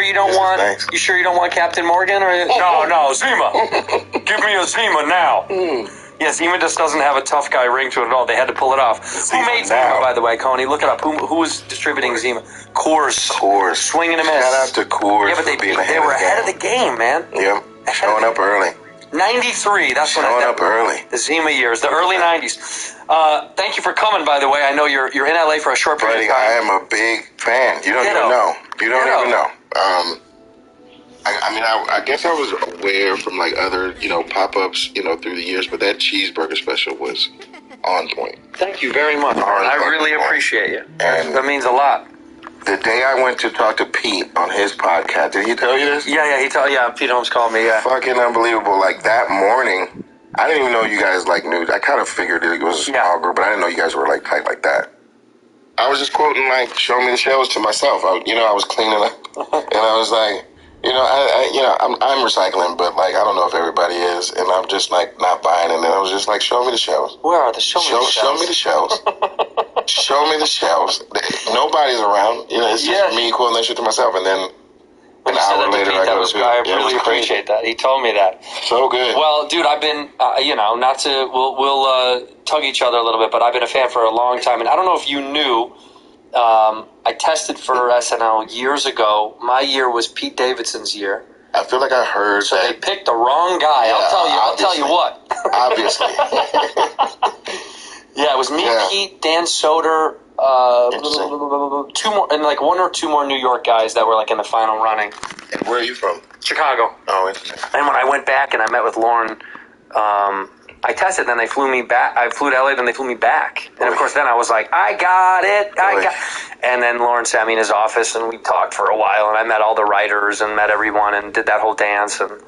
you don't want? Nice. You sure you don't want Captain Morgan? Or no, Zima. Give me a Zima now. Yeah, Zima just doesn't have a tough guy ring to it at all. They had to pull it off. Who made Zima, by the way, Coney? Look it up. Who was distributing Zima? Coors. Swinging a miss. Shout out to Coors. Yeah, but they were ahead of the game, man. Yep. Showing up early. 93. That's when showing up early. The Zima years, the early 90s. Thank you for coming, by the way. I know you're in LA for a short period of time. I am a big fan. You don't even know. You don't even know. I guess I was aware from like other, pop-ups, through the years, but that cheeseburger special was on point. Thank you very much. I really appreciate you. And that means a lot. The day I went to talk to Pete on his podcast, did he tell you this? Yeah, Pete Holmes called me, yeah. Fucking unbelievable. Like, that morning, I didn't even know you guys, knew. I kind of figured it was a small group, but I didn't know you guys were, tight like that. I was just quoting, show me the shells to myself. I was cleaning up, and I was like, I'm recycling, but, I don't know if everybody is, and I'm just, not buying it, and I was just like, show me the shells. Where are the shells? Show me the shells. Show me the shelves. Nobody's around. It's just me quoting that shit to myself, and then an hour later, I really appreciate that. He told me that. So good. Well, dude, I've been, not to, we'll tug each other a little bit, but I've been a fan for a long time, and I don't know if you knew, I tested for SNL years ago. My year was Pete Davidson's year. I feel like I heard so they picked the wrong guy. Yeah, I'll tell you what. Obviously. Yeah, it was me, Pete, Dan Soder, two more, and one or two more New York guys that were in the final running. And where are you from? Chicago. Oh, interesting. And when I went back and I met with Lauren, I tested, then they flew me back. I flew to LA, then they flew me back. And of course, then I was like, I got it. And then Lauren sat me in his office, and we talked for a while, and I met all the writers and met everyone and did that whole dance. And,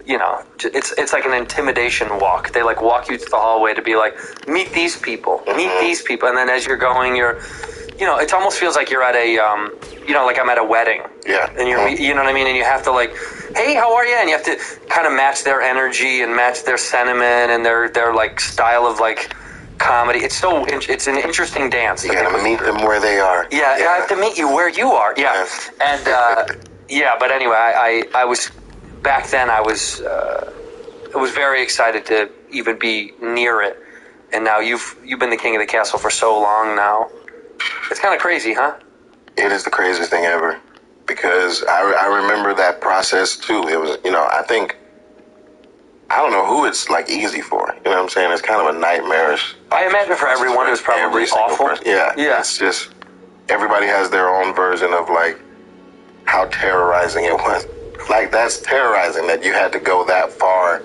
it's like an intimidation walk. They walk you to the hallway to be like, meet these people, meet these people. And then as you're going, it almost feels like you're at a, like I'm at a wedding. Yeah. And you're, you know what I mean? And you have to hey, how are you? And you have to kind of match their energy and match their sentiment and their style of comedy. It's an interesting dance. You gotta meet them where they are. Yeah, I have to meet you where you are. Yeah. And, but anyway, I was, back then I was very excited to even be near it. And now you've been the king of the castle for so long now. It's kind of crazy, huh? It is the craziest thing ever. Because I remember that process too. It was, I don't know who it's easy for. You know what I'm saying? It's kind of a nightmarish. I imagine for everyone it was probably awful. Yeah. It's just, everybody has their own version of how terrorizing it was. That's terrorizing that you had to go that far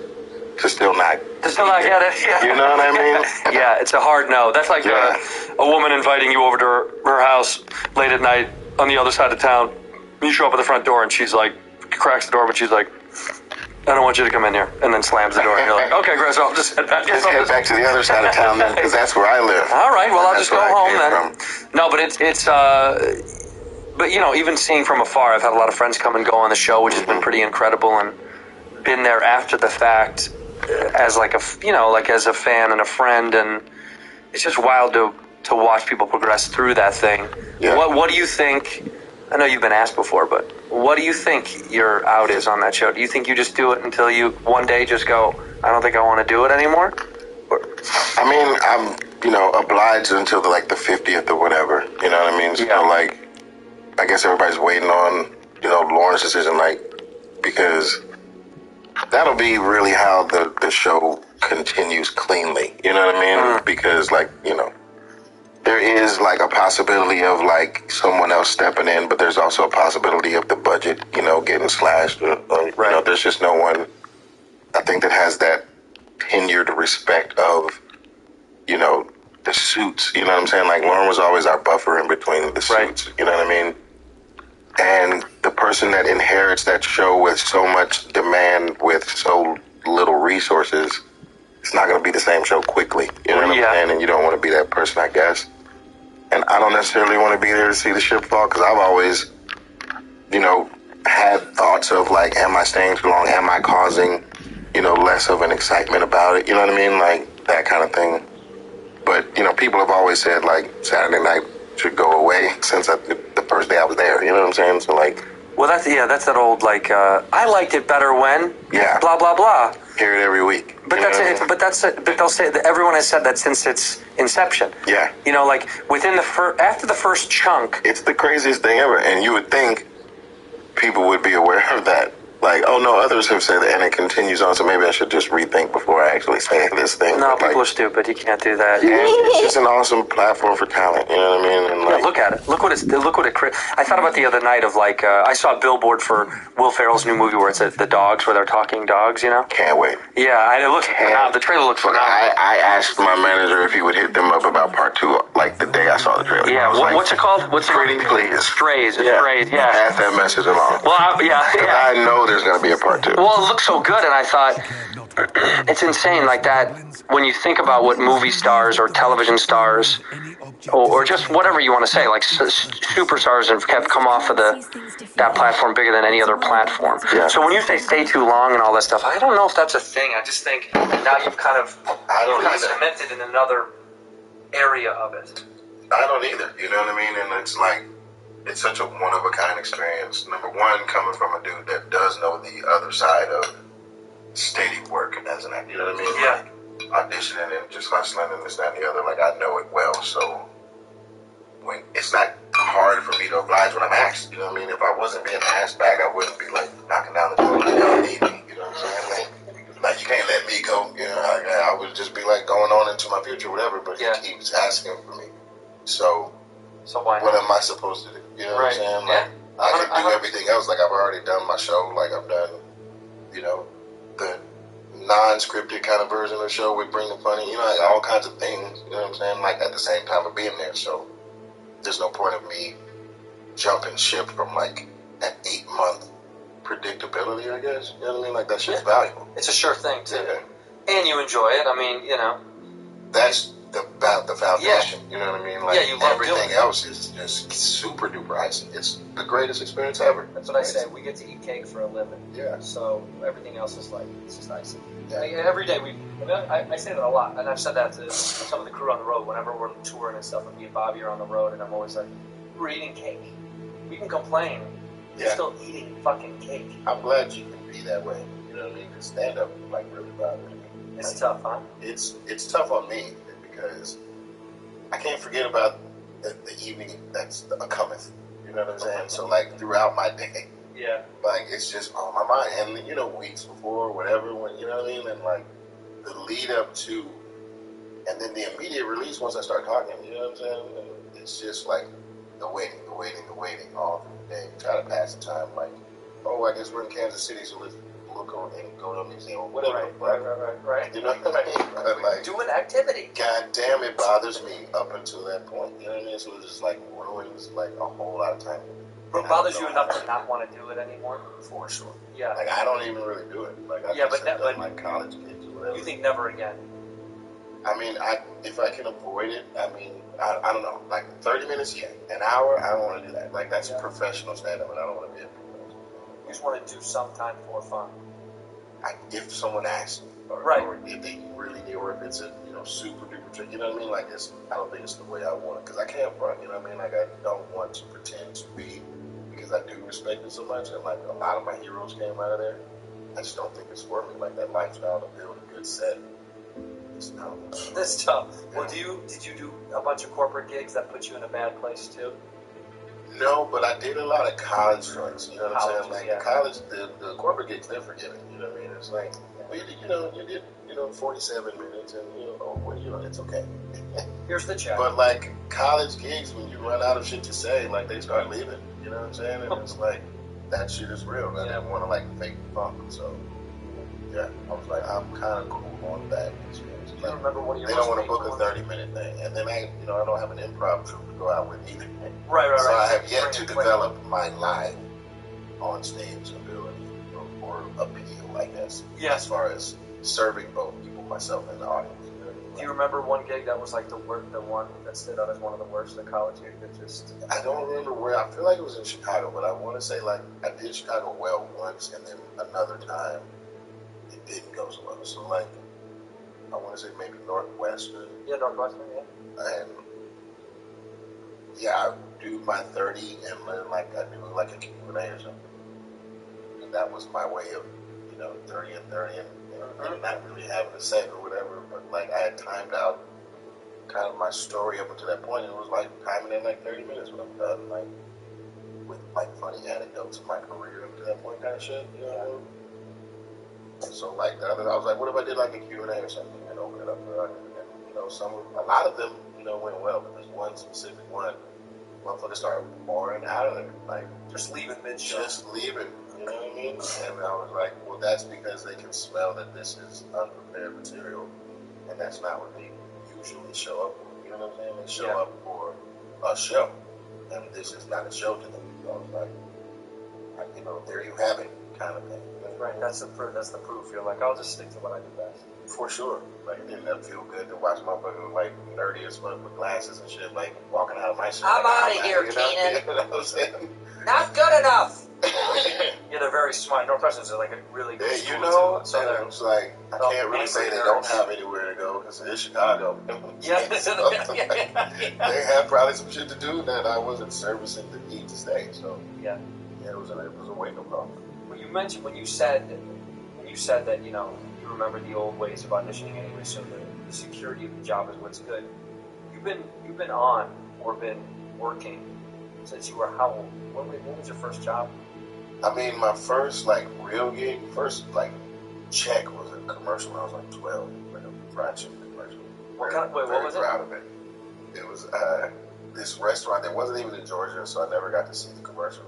to still not get it. Yeah. You know what I mean? Yeah, it's a hard no. That's like a woman inviting you over to her house late at night on the other side of town. You show up at the front door and she's cracks the door, but she's like, I don't want you to come in here, and then slams the door. And you're like, okay, Chris, I'll just head back. Just head back to the other side of town then, because that's where I live. All right, well, I'll just go home then. No, but but even seeing from afar, I've had a lot of friends come and go on the show, which has been pretty incredible, and been there after the fact as as a fan and a friend, and it's just wild to watch people progress through that thing. Yeah. What do you think? I know you've been asked before, but what do you think your out is on that show? Do you think you just do it until you one day just go, I don't think I want to do it anymore? I mean, I'm, obliged until the 50th or whatever. You know what I mean? So, I guess everybody's waiting on, Lauren's decision, because that'll be really how the show continues cleanly. You know what I mean? Because, there is a possibility of someone else stepping in, but there's also a possibility of the budget, getting slashed. Right. There's just no one, I think, that has that tenured respect of, the suits. You know what I'm saying? Lauren was always our buffer in between the suits. Right. You know what I mean? And the person that inherits that show with so much demand, with so little resources, it's not going to be the same show quickly. You know what I'm saying? And you don't want to be that person, I guess. And I don't necessarily want to be there to see the ship fall, because I've always, had thoughts of am I staying too long? Am I causing, less of an excitement about it? You know what I mean? That kind of thing. But, people have always said Saturday night should go away since the first day I was there. You know what I'm saying? So Well, that's that old, like, I liked it better when, blah, blah, blah. Hear it every week. But but they'll say that everyone has said that since its inception. Yeah. You know, like, after the first chunk. It's the craziest thing ever, and you would think people would be aware of that. Like, oh no, others have said that, and it continues on, so maybe I should just rethink before I actually say this thing. No, people are stupid. You can't do that. And it's just an awesome platform for talent, you know what I mean? And look at it. Look what it. I thought about the other night of, like, I saw a billboard for Will Ferrell's new movie where it's the dogs, where they're talking dogs, you know? Can't wait. Yeah, it looks phenomenal. The trailer looks phenomenal. I asked my manager if he would hit them up about part 2, like, the day I saw the trailer. Yeah, what's it called? Pretty Please. Strays, yeah. Pass that message along. Well, yeah. I know there's going to be a part 2. Well, it looks so good, and I thought, it's insane, like that, when you think about what movie stars or television stars, or just whatever you want to say, like superstars have come off of that platform bigger than any other platform. Yeah. So when you say stay too long and all that stuff, I don't know if that's a thing. I just think now you've kind of cemented in another area of it. I don't either, you know what I mean? And it's like, it's such a one-of-a-kind experience. Number one, coming from a dude that does know the other side of steady work as an actor, you know what I mean? Yeah. Like, auditioning and just hustling and this, that, and the other, like, I know it well, so when it's not hard for me to oblige when I'm asked, you know what I mean? If I wasn't being asked back, I wouldn't be, like, knocking down the door like, y'all need me, you know what I'm saying? Like, you can't let me go, you know? I would just be, like, going on into my future, whatever, but he keeps asking for me. So why not? What am I supposed to do? You know what I'm saying? Like, I can do everything else. Like, I've already done my show. Like, I've done, you know, the non-scripted kind of version of the show with Bring the Funny. You know, like, all kinds of things. You know what I'm saying? Like, at the same time of being there. So there's no point of me jumping ship from, like, an 8-month predictability, I guess. You know what I mean? Like, that shit's valuable. It's a sure thing, too. Yeah. And you enjoy it. I mean, you know. That's the foundation, you know what I mean? Like, you love everything else is just super duper icing. It's the greatest experience ever. That's what I say. We get to eat cake for a living. Yeah. So everything else is like, it's just icing. Yeah. Like, every day I say that a lot, and I've said that to some of the crew on the road whenever we're touring and stuff, and me and Bobby are on the road, and I'm always like, we're eating cake. We can complain. We're still eating fucking cake. I'm glad you can be that way. You know what I mean? Because stand-up, like, really bothers me. It's tough, huh? It's tough on me. Because I can't forget about the evening that's cometh. You know what I'm saying? So, like, throughout my day, like, it's just on my mind. And, you know, weeks before, whatever, when, you know what I mean? And, like, the lead up to, and then the immediate release once I start talking, you know what I'm saying? And it's just, like, the waiting all through the day. Try to pass the time, like, oh, I guess we're in Kansas City, so let's look on and go to a museum or whatever. Right. You know what I mean? But, like, do an activity. God damn, it bothers me up until that point. You know what I mean? So it just, like, ruins, like, a whole lot of time. But it bothers you enough to not want to do it anymore? For sure. Yeah. Like, I don't even really do it. Like, I just have done, like, college gigs or whatever. You think never again? I mean, if I can avoid it, I mean, I don't know. Like, 30 minutes, An hour, I don't want to do that. Like, that's professional stand-up, and I don't want to be a professional. You just want to do some time for fun. If someone asks me, or if they really do, or if it's a, you know, super duper trick, you know what I mean? Like, I don't think it's the way I want it, because I can't front, you know what I mean? Like, I don't want to pretend to be, because I do respect it so much, and, like, a lot of my heroes came out of there. I just don't think it's for me, like, that lifestyle to build a good set. It's not. That's tough. Well, did you do a bunch of corporate gigs that put you in a bad place, too? No, but I did a lot of college fronts, you know what I'm saying? Like, the college, the corporate gigs, they're forgiving, you know what I mean? It's like, well, you did 47 minutes, and, it's okay. Here's the check. But, like, college gigs, when you run out of shit to say, like, they start leaving, you know what I'm saying? And it's like, that shit is real. I didn't want to, like, fake funk, so, I was like, I'm kind of cool on that experience. Like, remember one of your they don't want to book a 30-minute thing, and then I don't have an improv troupe to go out with either. Right. So I have yet to develop my live on stage ability or appeal, I guess. Yeah. As far as serving both people, myself, and the audience. Do you remember one gig that was like the one that stood out as one of the worst, the college gig that just? I don't remember where. I feel like it was in Chicago, but I want to say, like, I did Chicago well once, and then another time it didn't go so well. So, like, I want to say maybe Northwestern. Yeah, Northwestern, yeah. And I do my 30, and then, like, I do like a Q&A or something. that was my way of, 30 and 30 and not really having a set or whatever. But like I had timed out kind of my story up until that point, and it was like timing in like 30 minutes when I'm done, like with like funny anecdotes of my career up to that point, kind of shit. You know what I mean? And so like I was like, what if I did like a Q&A or something and open it up for a lot of them, went well, but there's one specific one. Motherfuckers started pouring out of there, like just leaving mid-show. Just leaving, you know what I mean? And I was like, well, that's because they can smell that this is unprepared material, and that's not what they usually show up for. You know what I'm saying? They show up for a show, and this is not a show to them. So I was like, there you have it, kind of thing. Right, that's the proof. You're like, I'll just stick to what I do best. For sure. Like, it didn't feel good to watch motherfuckers, like, nerdy as fuck with glasses and shit, like, walking out of my shit. I'm like, out of here, Keenan. You know what I'm saying? Not good enough. Yeah, they're very smart. Northwestern's like a really good school. So and it's like, I can't really say they don't have anywhere to go, because it's Chicago. Yeah. They have probably some shit to do that I wasn't servicing the need to stay, so. Yeah, it was a wake-up call. Well, you mentioned when you said that, you remember the old ways of auditioning anyway, so the security of the job is what's good. You've been on or been working since you were how old? When was your first job? I mean, my first real gig, check was a commercial when I was like 12, like a fried chicken commercial. What was it? Proud of it. It was this restaurant that wasn't even in Georgia, so I never got to see the commercial.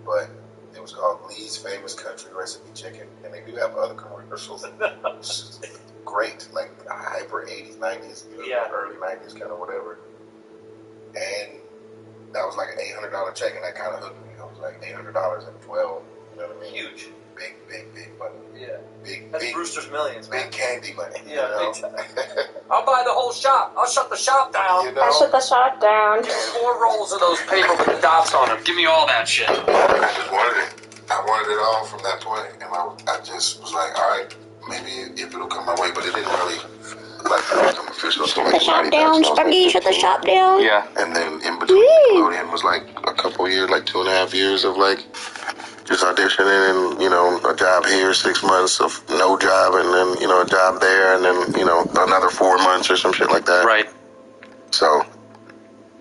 But it was called Lee's Famous Country Recipe Chicken, and they do have other commercials. Great, like hyper 80s, 90s, early 90s, kind of whatever. And that was like an $800 check, and that kind of hooked me. I was like $800 at 12, you know what I mean? Huge. Big money. Yeah. That's big Brewster's Millions, man. Big candy money. Yeah, I'll buy the whole shop. I'll shut the shop down. I'll shut the shop down. 4 rolls of those paper with the dots on them. Give me all that shit. I just wanted it. I wanted it all from that point, and I just was like, all right, maybe if it'll come my way, but it didn't really become official. So shut the shop down, Sparky. Shut the shop down. Yeah. And then in between, Nickelodeon was like a couple years, like 2.5 years of just auditioning and, a job here, 6 months of no job, and then, a job there, and then, another 4 months or some shit like that. Right. So,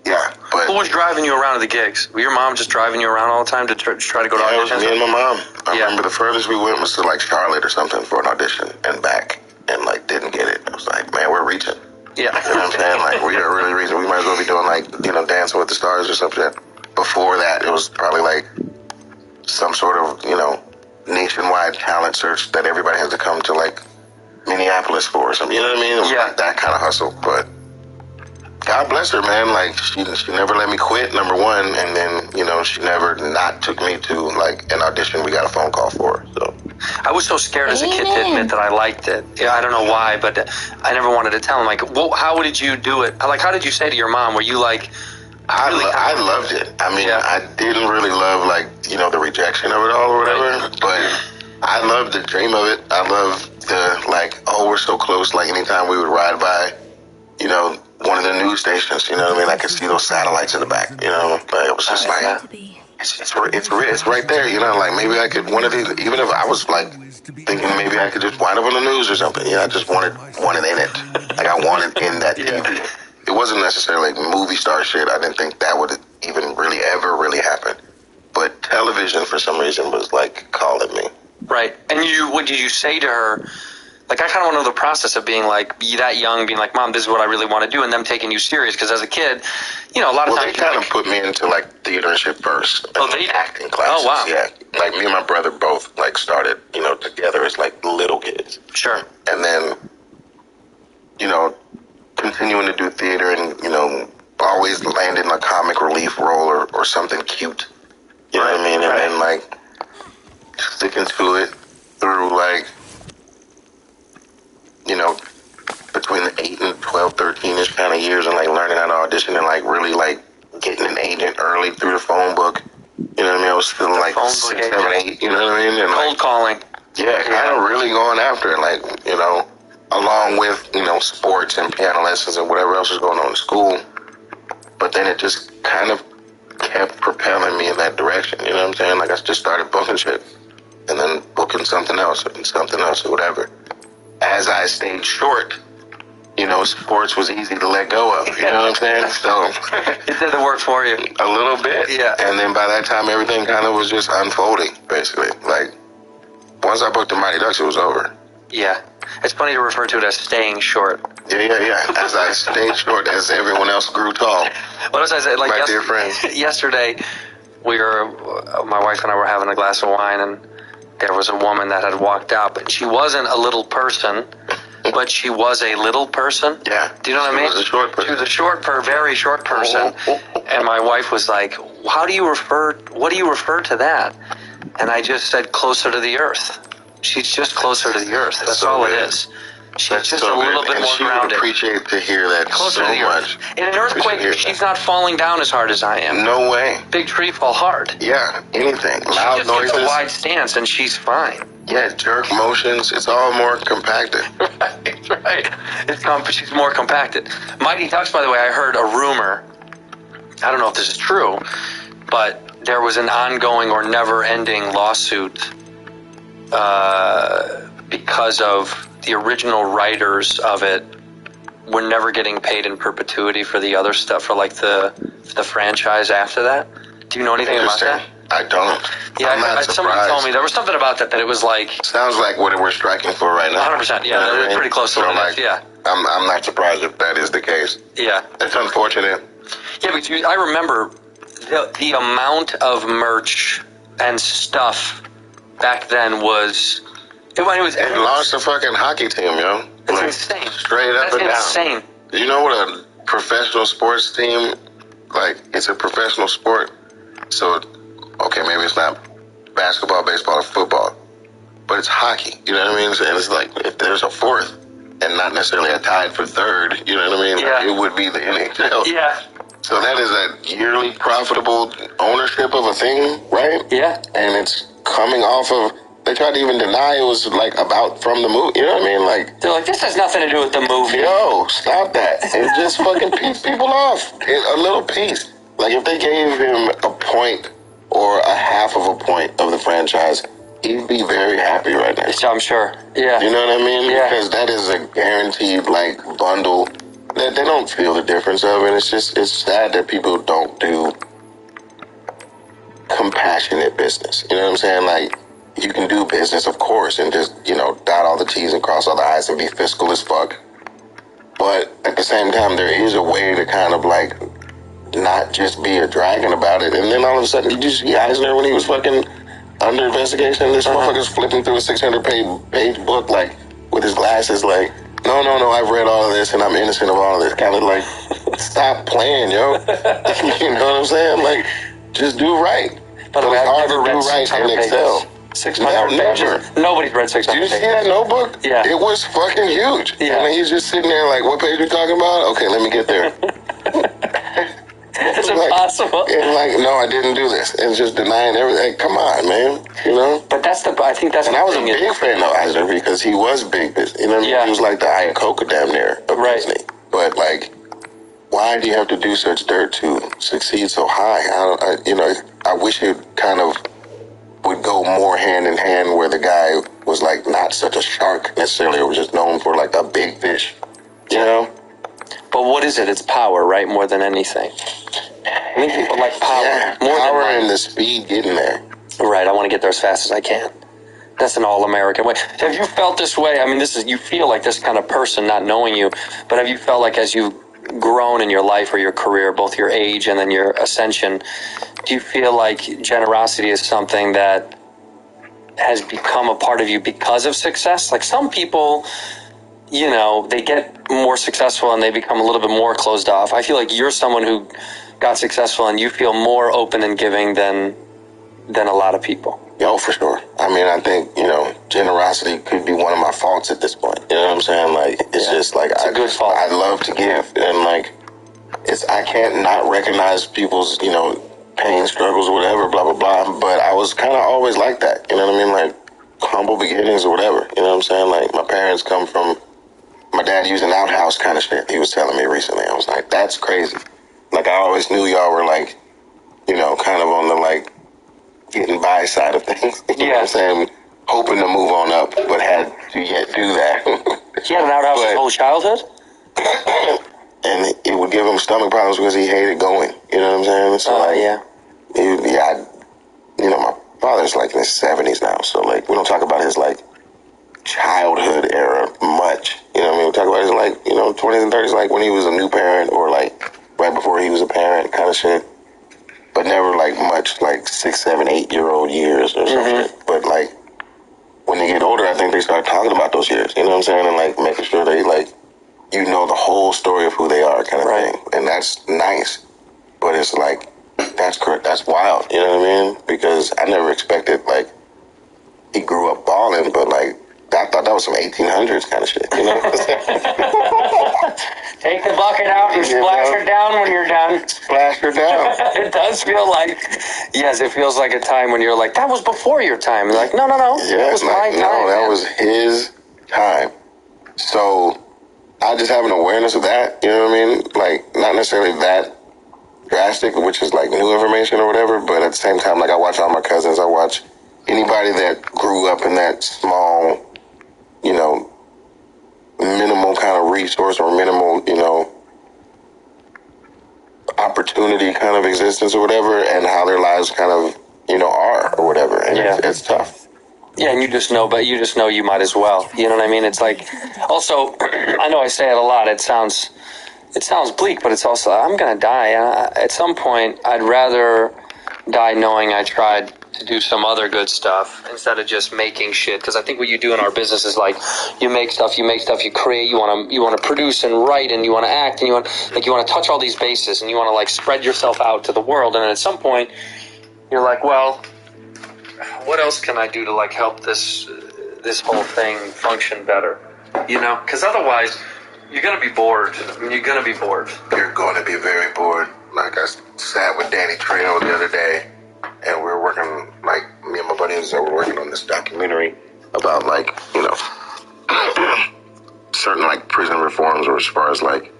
yeah. But who was driving you around to the gigs? Were your mom just driving you around all the time to try to go to auditions? It was me and my mom. I remember the furthest we went was to Charlotte or something for an audition and back, and didn't get it. I was like, man, we're reaching. Yeah. You know what I'm saying? We are really reaching. We might as well be doing Dancing with the Stars or something. Before that, it was probably some sort of, nationwide talent search that everybody has to come to Minneapolis for or something. You know what I mean? It was that kind of hustle. But God bless her, man. She never let me quit, number one, and then, she never not took me to an audition we got a phone call for. So I was so scared as a kid to admit that I liked it. Yeah, I don't know why, but I never wanted to tell him. How did you do it? How did you say to your mom? Were you I loved it. I mean, I didn't really love the rejection of it all or whatever, but I loved the dream of it. I loved the we're so close. Anytime we would ride by, one of the news stations, you know what I mean? I could see those satellites in the back, but it was just it's right there, maybe I could one of these, even if I was thinking maybe I could just wind up on the news or something. I just wanted in it. I wanted in that TV. It wasn't necessarily movie star shit. I didn't think that would even really happen. But television, for some reason, was calling me. Right. And what did you say to her? I kind of want to know the process of being that young, being Mom, this is what I really want to do, and them taking you serious. Because as a kid, a lot of times they kind of put me into theater and shit first. Acting classes. Oh wow. Yeah. Me and my brother both started together as little kids. Sure. And then continuing to do theater and always land in a comic relief role or something cute. You know what I mean? And then sticking to it through between the 8 and 12, 13-ish kind of years, and learning how to audition and really getting an agent early through the phone book. You know what I mean? I was still 6, 7, 8. You know what I mean? And cold calling. Yeah, kind of really going after it. Along with sports and piano lessons and whatever else was going on in school. But then it just kind of kept propelling me in that direction. You know what I'm saying? I just started booking shit. and something else and something else or whatever. As I stayed short, sports was easy to let go of. You know what I'm saying? So it did the work for you. A little bit. Yeah. And then by that time, everything kind of was just unfolding, basically. Like, once I booked the Mighty Ducks, it was over. Yeah. It's funny to refer to it as staying short. Yeah. As I stayed short, as everyone else grew tall. What was I saying? Like, dear friends. Yesterday, my wife and I were having a glass of wine, and there was a woman that had walked out, but she wasn't a little person, but she was a little person. Yeah. Do you know what I mean? She was a short person. She was a very short person. And my wife was like, what do you refer to that? And I just said, closer to the earth. She's just closer to the earth. That's all it is. She's just a little bit more grounded. Would appreciate to hear that closer so to the much. earth. In an earthquake, she's not falling down as hard as I am. No way. Big tree fall hard. Yeah, anything. Loud she just noises. Gets a wide stance and she's fine. Yeah, jerk motions. It's all more compacted. Right. She's more compacted. Mighty Ducks, by the way, I heard a rumor. I don't know if this is true, but there was an ongoing or never-ending lawsuit because of the original writers of it were never getting paid in perpetuity for the other stuff, for like the franchise after that. Do you know anything about that? I don't. Yeah, somebody told me there was something about that it was like... Sounds like what we're striking for right now. 100%, yeah. They're pretty close to it, yeah. I'm not surprised if that is the case. Yeah. It's unfortunate. Yeah, but I remember the amount of merch and stuff back then was... It lost a fucking hockey team, yo. It's insane. Straight up and down. That's insane. You know what a professional sports team, it's a professional sport. So, okay, maybe it's not basketball, baseball, or football, but it's hockey. You know what I mean? And it's like, if there's a fourth and not necessarily a tied for third, you know what I mean? Yeah. It would be the NHL. Yeah. So that is a yearly profitable ownership of a thing, right? Yeah. And it's coming off of... They tried to even deny it was, about from the movie. You know what I mean? They're like, this has nothing to do with the movie. Yo, stop that. It just fucking pissed people off. A little piece. If they gave him a point or a half of a point of the franchise, he'd be very happy right now. I'm sure. Yeah. You know what I mean? Yeah. Because that is a guaranteed, bundle. They don't feel the difference of it. It's sad that people don't do compassionate business. You know what I'm saying? You can do business, of course, and just, dot all the T's and cross all the I's and be fiscal as fuck. But at the same time, there is a way to kind of, not just be a dragon about it. And then all of a sudden, did you see Eisner when he was fucking under investigation? This motherfucker's flipping through a 600-page book, with his glasses, no, I've read all of this and I'm innocent of all of this. Kind of stop playing, yo. You know what I'm saying? Just do right. By the way, I've never read do right 600 in Excel. 600 pages. Nobody's read 600 pages. Did you see pages. that notebook? Yeah. It was fucking huge. Yeah. And he's just sitting there what page are you talking about? Okay, let me get there. It's impossible. And no, I didn't do this. It's just denying everything. Come on, man. But I think that's... And I was a big fan of Eisner because he was big business. You know what I mean? Yeah. He was the Iacocca damn near of Disney. But why do you have to do such dirt to succeed so high? I wish it kind of would go more hand in hand where the guy was not such a shark necessarily, or was just known for a big fish, you know? But what is it? It's power, right? More than anything. I think people like power. Yeah, more power than and the speed getting there. Right, I want to get there as fast as I can. That's an all-American way. Have you felt this way? I mean, you feel like this kind of person, not knowing you, but have you felt as you've grown in your life or your career, both your age and then your ascension, do you feel like generosity is something that has become a part of you because of success? Some people, they get more successful and they become a little bit more closed off. I feel like you're someone who got successful and you feel more open and giving than a lot of people. Yo, for sure. I mean, I think, generosity could be one of my faults at this point. You know what I'm saying? It's just it's a good fault. I love to give. And I can't not recognize people's, pain, struggles, or whatever, blah, blah, blah. But I was kind of always like that. You know what I mean? Humble beginnings or whatever. You know what I'm saying? My parents come from, my dad used an outhouse kind of shit. He was telling me recently. I was like, that's crazy. I always knew y'all were kind of on the getting by side of things. You know what I'm saying? hoping to move on up, but had to yet do that. He had an outhouse his whole childhood? And it would give him stomach problems because he hated going. You know what I'm saying? So, my father's like in his 70s now, so like we don't talk about his like childhood era much. You know what I mean? We talk about his like, 20s and 30s, like when he was a new parent or like right before he was a parent kind of shit. But never like much like 6, 7, 8-year-old years or something. But like when they get older, I think they start talking about those years. You know what I'm saying? And like making sure they like, the whole story of who they are kind of thing. And that's nice. But it's like, that's correct. That's wild. You know what I mean? Because I never expected, like, he grew up balling, but like, I thought that was some 1800s kind of shit, you know? Take the bucket out and splash her down when you're done. Splash her down. It does feel like, yes, it feels like a time when you're like, that was before your time. You're like, no. Yeah, that was my time. No, that was his time. So I just have an awareness of that, you know what I mean? Like, not necessarily that drastic, which is like new information or whatever, but at the same time, like I watch all my cousins, I watch anybody that grew up in that small, minimal kind of resource or minimal, opportunity kind of existence or whatever, and how their lives kind of, are or whatever. And it's tough. Yeah, and you just know you might as well. You know what I mean? It's like, also, I know I say it a lot. It sounds bleak, but it's also, I'm going to die. At some point, I'd rather die knowing I tried to do some other good stuff instead of just making shit. Because I think what you do in our business is like, you make stuff, you create, you want to produce and write, and you want to act, and you want to touch all these bases, and you want to like spread yourself out to the world. And then at some point, you're like, well, what else can I do to like help this whole thing function better? Because otherwise, you're going to be bored. You're going to be bored. You're going to be very bored. Like I sat with Danny Trejo the other day, and we were working, like me and my buddies were working on this documentary about like, certain like prison reforms, or as far as like,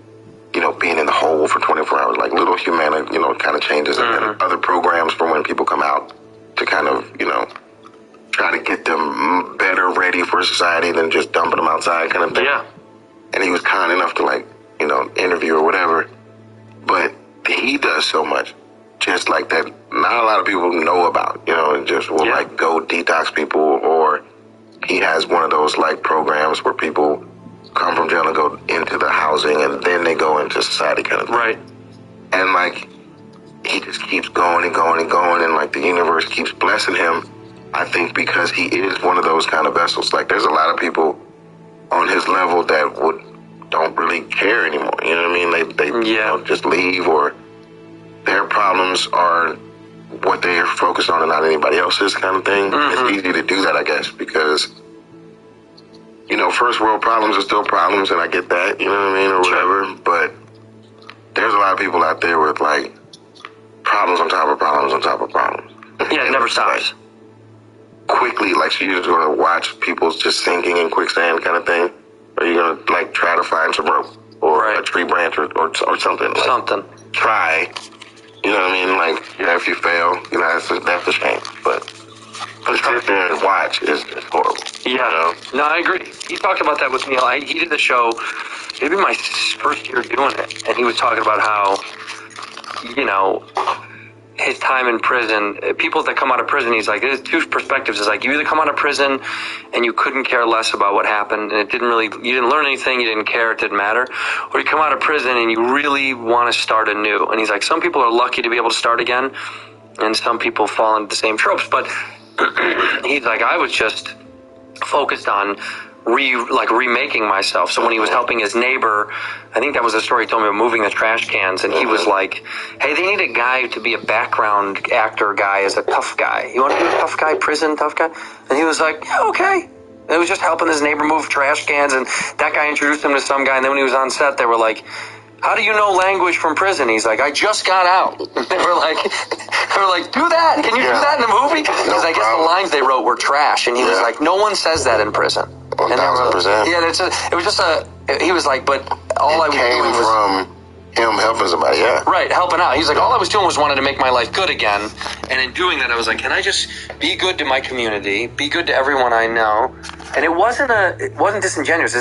being in the hole for 24 hours, like little humana, kind of changes, and then other programs for when people come out to kind of, try to get them better ready for society than just dumping them outside kind of thing. Yeah. And he was kind enough to like, interview or whatever. But he does so much just like that not a lot of people know about, and just will like go detox people, or he has one of those like programs where people come from jail and go into the housing and then they go into society kind of thing. Right. And like, he just keeps going and going and going, and like the universe keeps blessing him, I think, because he is one of those kind of vessels. Like there's a lot of people on his level that don't really care anymore. You know what I mean? They just leave, or their problems are what they're focused on and not anybody else's kind of thing. It's easy to do that, I guess, because, first world problems are still problems, and I get that, you know what I mean, or whatever. But there's a lot of people out there with like problems on top of problems on top of problems. Yeah, it never stops. Quickly, like, so you're just going to watch people just sinking in quicksand kind of thing? Or you're going to, like, try to find some rope or a tree branch or something? Like, something. Try. You know what I mean? Like, if you fail, that's a shame. But to sit there and watch is horrible. Yeah. No, I agree. He talked about that with Neil. He did the show, maybe my first year doing it, and he was talking about how, his time in prison, people that come out of prison, he's like, there's two perspectives. It's like, you either come out of prison and you couldn't care less about what happened, and you didn't learn anything, you didn't care, it didn't matter, or you come out of prison and you really want to start anew. And he's like, some people are lucky to be able to start again, and some people fall into the same tropes. But he's like, I was just focused on remaking myself. So when he was helping his neighbor, I think that was the story he told me about moving the trash cans, and he was like, hey, they need a guy to be a background actor guy as a tough guy. You want to be a tough guy, prison tough guy? And he was like, yeah, okay. And it was just helping his neighbor move trash cans, and that guy introduced him to some guy, and then when he was on set, they were like, how do you know language from prison? He's like, I just got out. They were like, do that. Can you do that in the movie? Because I guess the lines they wrote were trash, and he was like, no one says that in prison. 1,000%. Yeah, it was just he was like, but all I was doing was from him helping somebody, yeah. Right, helping out. He's like, all I was doing was wanted to make my life good again. And in doing that, I was like, can I just be good to my community, be good to everyone I know? And it wasn't disingenuous.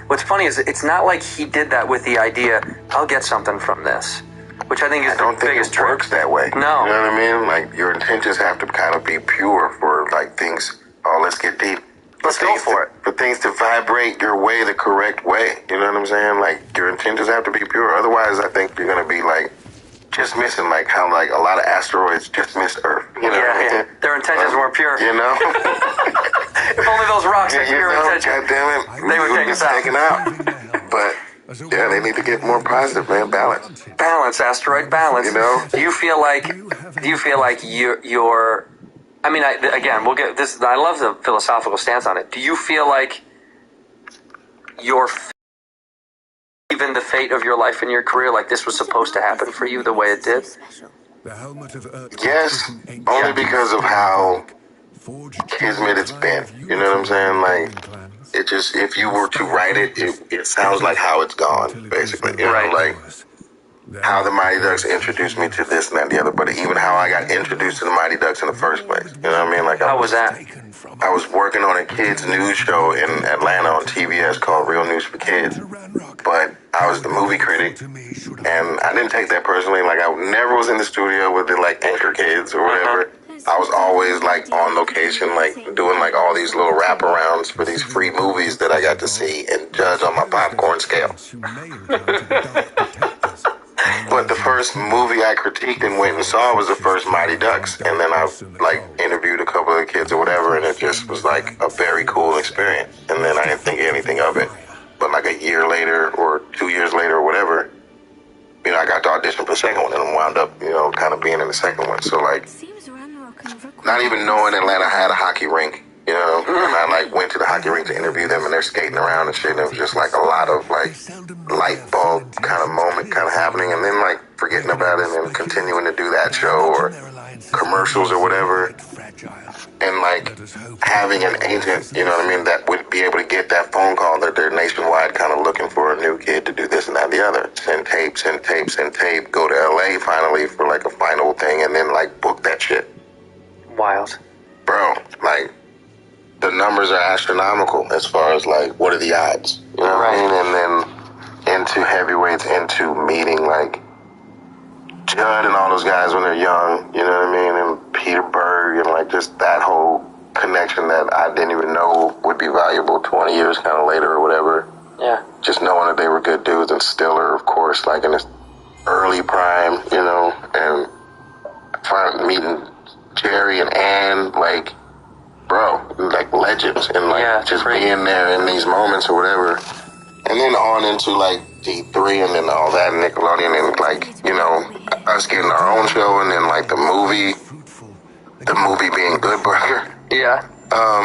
What's funny is it's not like he did that with the idea, I'll get something from this, which I think is the biggest trick. I don't think it works that way. No. You know what I mean? Like, your intentions have to kind of be pure for, like, things, let's get deep. Let's go for it. For things to vibrate your way the correct way. You know what I'm saying? Like, your intentions have to be pure. Otherwise, I think you're going to be, like, just missing, like, how, like, a lot of asteroids just miss Earth. You know what I mean? Their intentions weren't pure. You know? If only those rocks had pure intentions. God damn it. They would take us out. Taken out. But, yeah, they need to get more positive, man. Balance. Balance, asteroid balance. You know? Do you feel like you're I mean, again, we'll get this. I love the philosophical stance on it. Do you feel like you're even the fate of your life and your career, like this was supposed to happen for you the way it did? Yes, only because of how kismet it's been. You know what I'm saying? Like, it just, if you were to write it, it sounds like how it's gone, basically. You know, Right. like how the Mighty Ducks introduced me to this and that and the other, but even how I got introduced to the Mighty Ducks in the first place. You know what I mean? Like, How was that? I was working on a kids news show in Atlanta on TBS called Real News for Kids, but I was the movie critic, and I didn't take that personally. Like, I never was in the studio with the, like, anchor kids or whatever. I was always, like, on location, like, doing, like, all these little wraparounds for these free movies that I got to see and judge on my popcorn scale. But the first movie I critiqued and went and saw was the first Mighty Ducks. And then I, like, interviewed a couple of the kids or whatever, and it just was, like, a very cool experience. And then I didn't think anything of it. But, like, a year later or 2 years later or whatever, you know, I got to audition for the second one, and I wound up, you know, kind of being in the second one. So, like, not even knowing Atlanta had a hockey rink, you know, and I, like, went to the hockey rink to interview them, and they're skating around and shit, and it was just, like, a lot of, like, light bulb kind of moment kind of happening, and then, like, forgetting about it and continuing to do that show or commercials or whatever, and, like, having an agent, you know what I mean, that would be able to get that phone call that they're nationwide kind of looking for a new kid to do this and that and the other. Send tape, go to LA finally for, like, a final thing, and then, like, book that shit. Wild. Bro, like, the numbers are astronomical as far as, like, what are the odds? You know what I mean? And then into heavyweights, into meeting, like, Judd and all those guys when they're young, you know what I mean? And Peter Berg and, like, just that whole connection that I didn't even know would be valuable 20 years kind of later or whatever. Yeah. Just knowing that they were good dudes, and Stiller, of course, like, in his early prime, you know, and finally meeting Jerry and Ann, like, bro, like, legends, and, like, just being there in these moments or whatever. And then on into, like, D3 and then all that, Nickelodeon, and, like, you know, us getting our own show, and then, like, the movie being Good Burger. Yeah. That's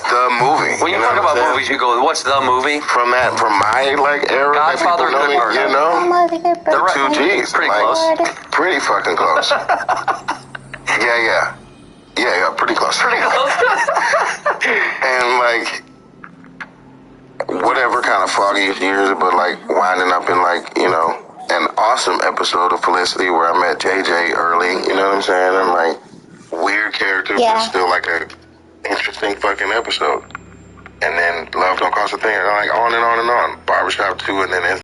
the movie. When you talk about movies, you go, what's the movie? From my, like, era, Godfather that people know me, you know? The two G's. Pretty like, close. Pretty fucking close. Yeah, pretty close. And, like, whatever kind of foggy years, but, like, winding up in, like, you know, an awesome episode of Felicity where I met JJ early, you know what I'm saying? And, like, weird character, but still, like, a interesting fucking episode. And then Love Don't Cost a Thing, and, like, on and on and on. Barbershop 2, and then